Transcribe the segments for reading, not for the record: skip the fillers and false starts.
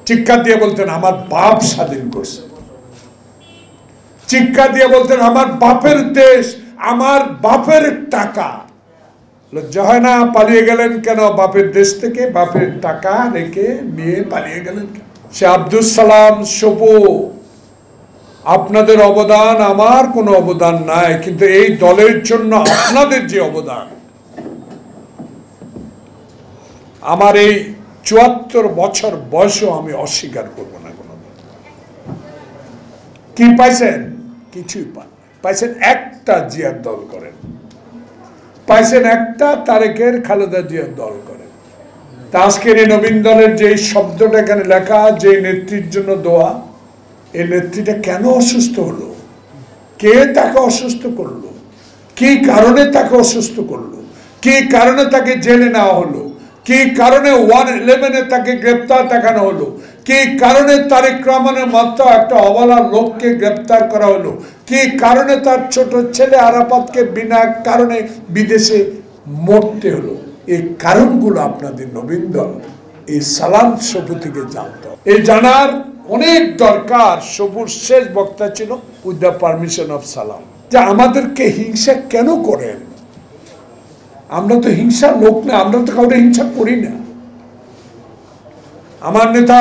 চিৎকার দিয়ে বলতেন আমার বাপ স্বাধীন করছে, চিৎকার দিয়ে বলতেন আমার বাপের দেশ, আমার বাপের টাকা। লজ্জা হয় না? পালিয়ে গেলেন কেন বাপের দেশ থেকে? বাপের টাকা রেখে নিয়ে পালিয়ে গেলেন কেন? সে আব্দুল সালাম সপু, আপনাদের অবদান আমার কোনো অবদান নাই, কিন্তু এই দলের জন্য আপনাদের যে অবদান, আমার এই ৭৪ বছর বয়সও আমি অস্বীকার করব না। কোনোদিন কি পাইছেন? কিছুই পান। পাইছেন একটা জিয়ার দল করেন, পাইছেন একটা তারেকের খালেদা জিয়ার দল করেন। তা আজকের এই নবীন দলের যে শব্দটা এখানে লেখা, যে নেত্রীর জন্য দোয়া, এই নেত্রীটা কেন অসুস্থ হলো? কে তাকে অসুস্থ করলো? কি কারণে তাকে অসুস্থ করলো? কি কারণে তাকে জেলে নেওয়া হলো? কি কারণে 111-এ তাকে গ্রেপ্তার দেখানো হলো? কি কারণে তারেক রহমানের মতো একটা অবলা লোককে গ্রেপ্তার করা হলো? কি কারণে তার ছোট ছেলে আরাফাতকে বিনা কারণে বিদেশে মরতে হলো? এই কারণগুলো আপনাদের নবীন দল এই সালাম সপু থেকে জানতো। এই জানার অনেক দরকার। সবুর শেষ বক্তা ছিল উইথ দ্য পারমিশন অফ সালাম, যে আমাদেরকে হিংসা কেন করেন? আমরা তো হিংসা লোক না, আমরা তো কাউকে হিংসা করি না। আমার নেতা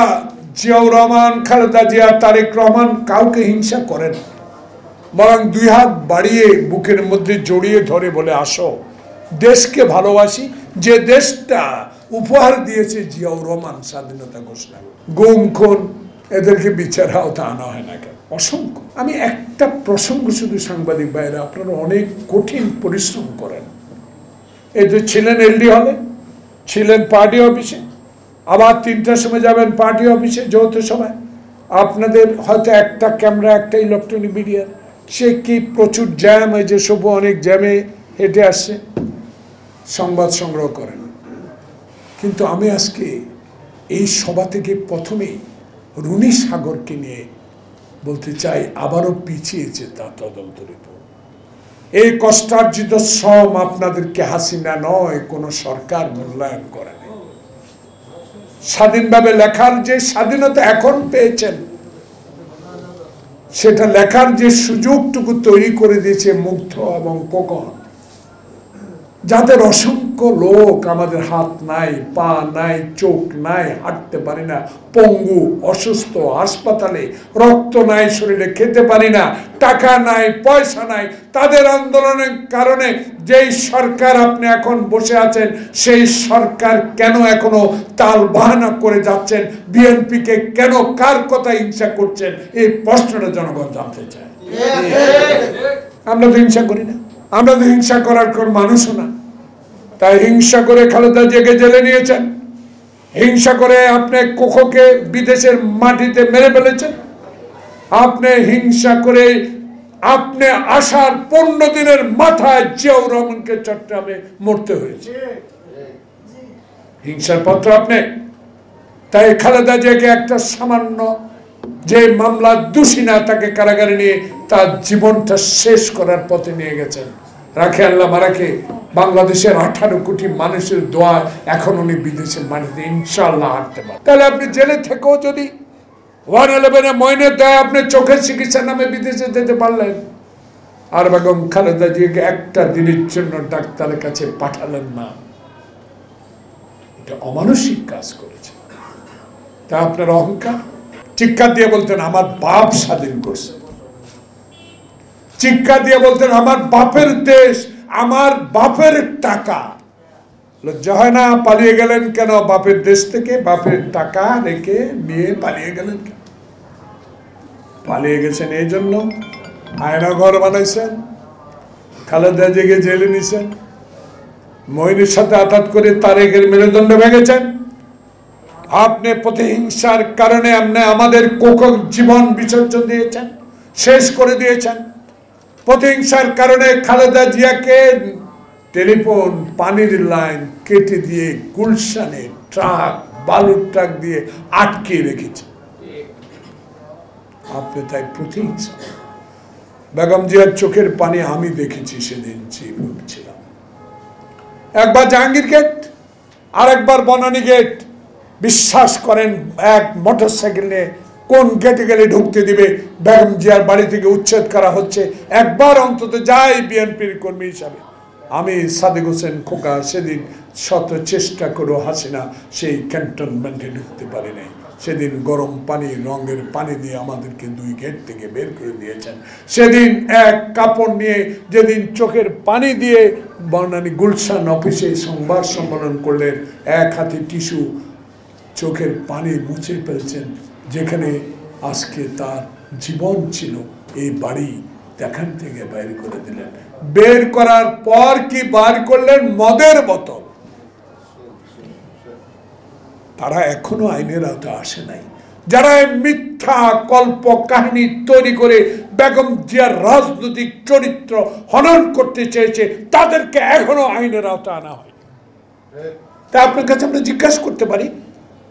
জিয়াউর রহমান, খালেদা জিয়া, তারেক রহমান কাউকে হিংসা করেন, বরং 2 হাত বাড়িয়ে বুকের মধ্যে জড়িয়ে ধরে বলে আসো দেশকে ভালোবাসি, যে দেশটা উপহার দিয়েছে জিয়াউর রহমান স্বাধীনতা ঘোষণা। গুম খুন এদেরকে বিচার আওতা আনা হয় না কেন? অসংখ্য। আমি একটা প্রসঙ্গ শুধু, সাংবাদিক ভাইরা আপনারা অনেক কঠিন পরিশ্রম করেন। এই যে ছিলেন এলডি হলে, ছিলেন পার্টি অফিসে, আবার 3টার সময় যাবেন পার্টি অফিসে যৌথ সভায়, আপনাদের হয়তো একটা ক্যামেরা, একটা ইলেকট্রনিক মিডিয়া, সে কি প্রচুর জ্যাম, এই যে সব অনেক জ্যামে হেঁটে আসছে, সংবাদ সংগ্রহ করেন। কিন্তু আমি আজকে এই সভা থেকে প্রথমেই রুনি সাগরকে নিয়ে বলতে চাই, আবারও পিছিয়েছে তার তদন্ত রিপোর্ট। এই কষ্টার্জিত শ্রম আপনাদেরকে হাসিনা নয়, কোনো সরকার মূল্যায়ন করে না। স্বাধীনভাবে লেখার যে স্বাধীনতা এখন পেয়েছেন, সেটা লেখার যে সুযোগটুকু তৈরি করে দিয়েছে মুগ্ধ এবং কোকন, যাদের অসংখ্য লোক, আমাদের হাত নাই, পা নাই, চোখ নাই, হাঁটতে পারি না, পঙ্গু, অসুস্থ, হাসপাতালে, রক্ত নাই শরীরে, খেতে পারি না, টাকা নাই, পয়সা নাই, তাদের আন্দোলনের কারণে যেই সরকার আপনি এখন বসে আছেন, সেই সরকার কেন এখনো তাল বাহানা করে যাচ্ছেন? বিএনপিকে কেন, কার কথা হিংসা করছেন? এই প্রশ্নটা জনগণ জানতে চায়। আমরা তো হিংসা করি না, আমরা তো হিংসা করার কোন মানুষও না। তাই হিংসা করে খালেদা জিয়াকে জেলে নিয়েছেন, হিংসা করে আপনি কোকোকে বিদেশের মাটিতে মেরে ফেলেছেন, আপনি হিংসা করে আপনি আসার 15 দিনের মাথায় জিয়াউর রহমানকে চট্টগ্রামে মরতে হয়েছে। হিংসার পত্র আপনি। তাই খালেদা জিয়াকে একটা সামান্য যে মামলা দোষী না, তাকে কারাগারে নিয়ে তার জীবনটা শেষ করার পথে নিয়ে গেছেন। রাখে আল্লাহ মারাকে, বাংলাদেশের 18 কোটি মানুষের দোয়া এখন উনি বিদেশের মাটিতে ইনশাআল্লাহ হাঁটতে পারেন। তাহলে আপনি জেলে থেকেও যদি 111-এ মইনের দয়া আপনি চোখের চিকিৎসার নামে বিদেশে যেতে পারলেন, আর বেগম খালেদা জিয়াকে একটা দিনের জন্য ডাক্তারের কাছে পাঠালেন না, এটা অমানসিক কাজ করেছে। তা আপনার অহংকার। চিৎকার দিয়ে বলতেন আমার বাপ স্বাধীন করছে, চিৎকার দিয়ে বলতেন আমার বাপের দেশ, আমার বাপের টাকা। লজ্জা হয় না? পালিয়ে গেলেন কেন বাপের দেশ থেকে? বাপের টাকা রেখে নিয়ে পালিয়ে গেলেন কেন? পালিয়ে গেছেন এই জন্য আয়না ঘর বানাইছেন, খালেদা জিয়াকে জেলে নিছেন, মইনের সাথে আঘাত করে তারেকের মেরুদণ্ড ভেঙেছেন। আপনি প্রতিহিংসার কারণে আপনি আমাদের কোকক জীবন বিসর্জন দিয়েছেন, শেষ করে দিয়েছেন। প্রতিহিংসার কারণে খালেদা জিয়াকে টেলিফোন, পানির লাইন কেটে দিয়ে গুলশানে ট্রাক, বালুর ট্রাক দিয়ে আটকে রেখেছে আপনি। তাই প্রতিহিংসা। বেগম জিয়ার চোখের পানি আমি দেখেছি সেদিন ছিলাম। একবার জাহাঙ্গীর গেট, আর একবার বনানী গেট, বিশ্বাস করেন এক মোটরসাইকেল নিয়ে কোন গেটে গেলে ঢুকতে দিবে? বেগম জিয়ার বাড়ি থেকে উচ্ছেদ করা হচ্ছে। একবার অন্তত যাই বিএনপির কর্মী হিসাবে। আমি সাদেক হোসেন খোকা সেদিন শত চেষ্টা করেও হাসিনা সেই ক্যান্টনমেন্টে ঢুকতে পারি নাই। সেদিন গরম পানি, রঙের পানি দিয়ে আমাদেরকে 2 গেট থেকে বের করে দিয়েছেন। সেদিন এক কাপড় নিয়ে যেদিন চোখের পানি দিয়ে বর্ণালী গুলশান অফিসে সংবাদ সম্মেলন করলেন, এক হাতে টিস্যু চোখের পানি মুছে ফেলছেন। যেখানে আজকে তার জীবন ছিল, এই বাড়ি এখান থেকে বের করে দিলেন। বের করার পর কি বার করলেন? মদের বোতল। তারা এখনো আইনের আওতায় আসে নাই। যারা মিথ্যা কল্প কাহিনী তৈরি করে বেগম জিয়ার রাজনৈতিক চরিত্র হনন করতে চেয়েছে, তাদেরকে এখনো আইনের আওতায় আনা হয়। তা আপনার কাছে আমরা জিজ্ঞাসা করতে পারি,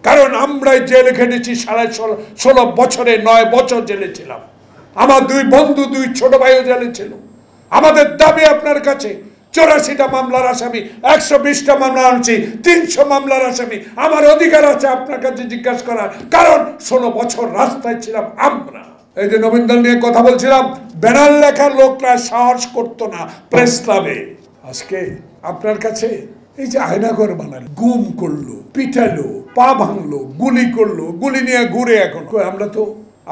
কারণ আমরাই জেলে খেটেছি 16.5 বছরে, 9 বছর জেলে ছিলাম। আমার 2 বন্ধু, 2 ছোট ভাইও জেলে ছিল। আমাদের দাবি আপনার কাছে, 84টা মামলার আসামি, 120টা মামলা আনছি, 300 মামলার আসামি। আমার অধিকার আছে আপনার কাছে জিজ্ঞাসা করার, কারণ 16 বছর রাস্তায় ছিলাম আমরা। এই যে নবীন দল নিয়ে কথা বলছিলাম, ব্যানার লেখার লোকরা সাহস করতো না প্রেস ক্লাবে। আজকে আপনার কাছে এই যে আয়নাঘর বানালো, গুম করলো, পিটালো, পা ভাঙলো, গুলি করলো, গুলি নিয়ে ঘুরে এখন। আমরা তো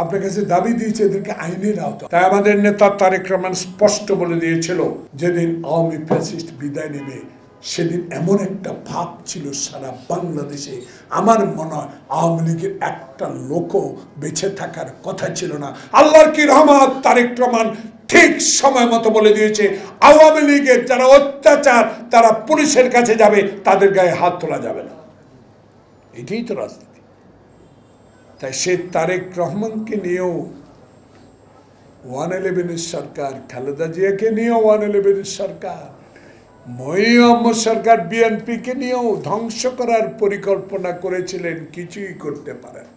আপনার কাছে দাবি দিয়েছি এদেরকে আইনের আওতা। তাই আমাদের নেতা তারেক রহমান স্পষ্ট বলে দিয়েছিল, যেদিন আওয়ামী ফ্যাসিস্ট বিদায় নেবে সেদিন এমন একটা ভাব ছিল সারা বাংলাদেশে, আমার মনে হয় আওয়ামী লীগের একটা লোকও বেঁচে থাকার কথা ছিল না। আল্লাহর কি রহমত, তারেক রহমান ঠিক সময় মতো বলে দিয়েছে, আওয়ামী লীগের যারা অত্যাচার তারা পুলিশের কাছে যাবে, তাদের গায়ে হাত তোলা যাবে না। এটাই তো রাজনীতি। তাই সে তারেক রহমানকে নিয়েও 111 সরকার, খালেদা জিয়াকে নিয়েও 111 সরকার, মহিউদ্দিন সরকার বিএনপিকে নিয়েও ধ্বংস করার পরিকল্পনা করেছিলেন, কিছুই করতে পারেন।